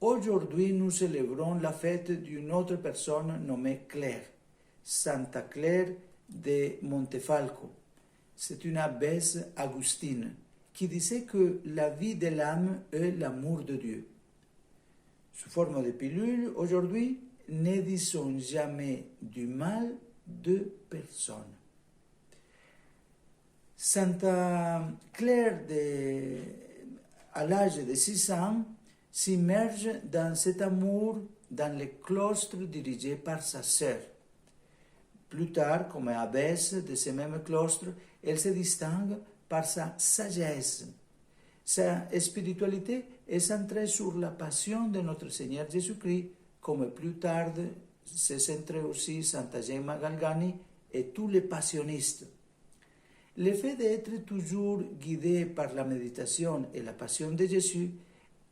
Aujourd'hui, nous célébrons la fête d'une autre personne nommée Claire, Santa Claire de Montefalco. C'est une abbesse augustine qui disait que la vie de l'âme est l'amour de Dieu. Sous forme de pilule, aujourd'hui, ne disons jamais du mal de personne. Santa Claire, à l'âge de 6 ans, s'immerge dans cet amour dans le cloître dirigé par sa sœur. Plus tard, comme abbesse de ce même cloître, elle se distingue par sa sagesse. Sa spiritualité est centrée sur la passion de notre Seigneur Jésus-Christ, comme plus tard se centrait aussi Santa Gemma Galgani et tous les passionnistes. Le fait d'être toujours guidé par la méditation et la passion de Jésus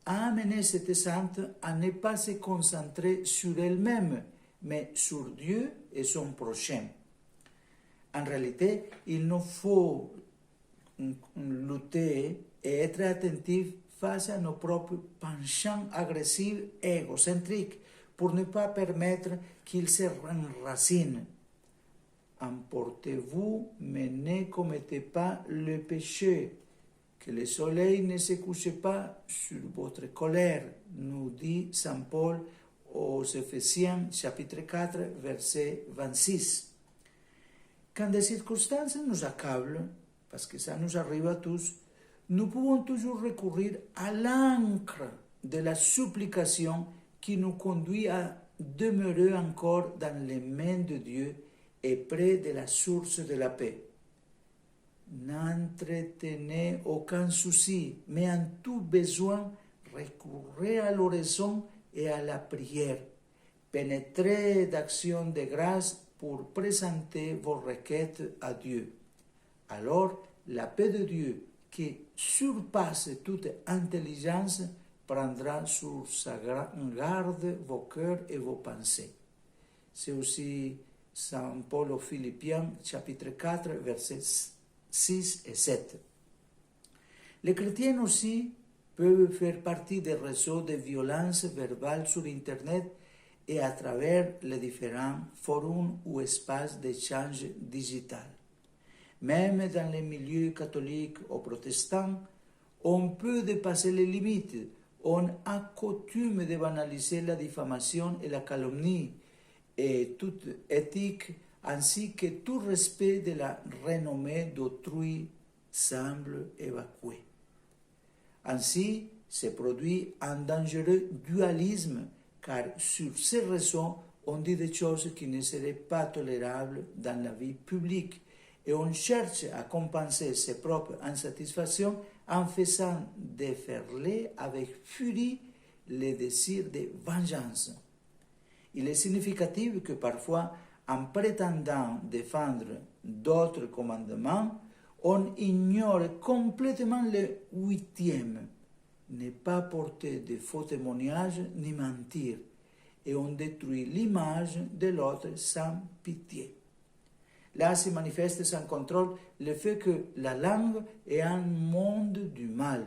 a amené cette sainte à ne pas se concentrer sur elle-même, mais sur Dieu et son prochain. En réalité, il nous faut lutter et être attentif face à nos propres penchants agressifs et égocentriques pour ne pas permettre qu'ils se enracinent. Emportez-vous, mais ne commettez pas le péché. Que le soleil ne se couche pas sur votre colère, nous dit Saint Paul aux Éphésiens, chapitre 4, verset 26. Quand des circonstances nous accablent, parce que ça nous arrive à tous, nous pouvons toujours recourir à l'encre de la supplication qui nous conduit à demeurer encore dans les mains de Dieu et près de la source de la paix. N'entretenez aucun souci, mais en tout besoin, recourez à l'oraison et à la prière. Pénétrez d'actions de grâce pour présenter vos requêtes à Dieu. Alors, la paix de Dieu, qui surpasse toute intelligence, prendra sur sa garde vos cœurs et vos pensées. C'est aussi Saint Paul aux Philippiens, chapitre 4, versets 6 et 7. Les chrétiens aussi peuvent faire partie des réseaux de violence verbale sur Internet et à travers les différents forums ou espaces d'échange digital. Même dans les milieux catholiques ou protestants, on peut dépasser les limites. On a coutume de banaliser la diffamation et la calomnie, et toute éthique ainsi que tout respect de la renommée d'autrui semble évacué. Ainsi se produit un dangereux dualisme, car sur ces raisons, on dit des choses qui ne seraient pas tolérables dans la vie publique, et on cherche à compenser ses propres insatisfactions en faisant déferler avec furie les désirs de vengeance. Il est significatif que parfois, en prétendant défendre d'autres commandements, on ignore complètement le 8e, ne pas porter de faux témoignages ni mentir, et on détruit l'image de l'autre sans pitié. Là se manifeste sans contrôle le fait que la langue est un monde du mal,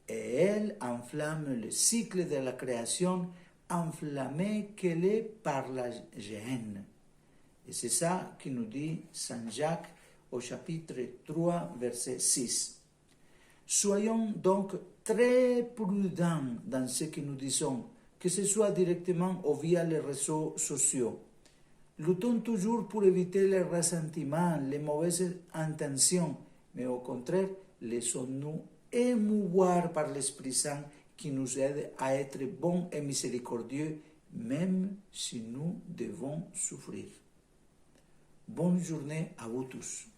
et elle enflamme le cycle de la création, enflammée qu'elle est par la gêne. Et c'est ça qui nous dit Saint Jacques au chapitre 3, verset 6. Soyons donc très prudents dans ce que nous disons, que ce soit directement ou via les réseaux sociaux. Luttons toujours pour éviter les ressentiments, les mauvaises intentions, mais au contraire, laissons-nous émouvoir par l'Esprit Saint qui nous aide à être bons et miséricordieux, même si nous devons souffrir. Bonne journée à vous tous.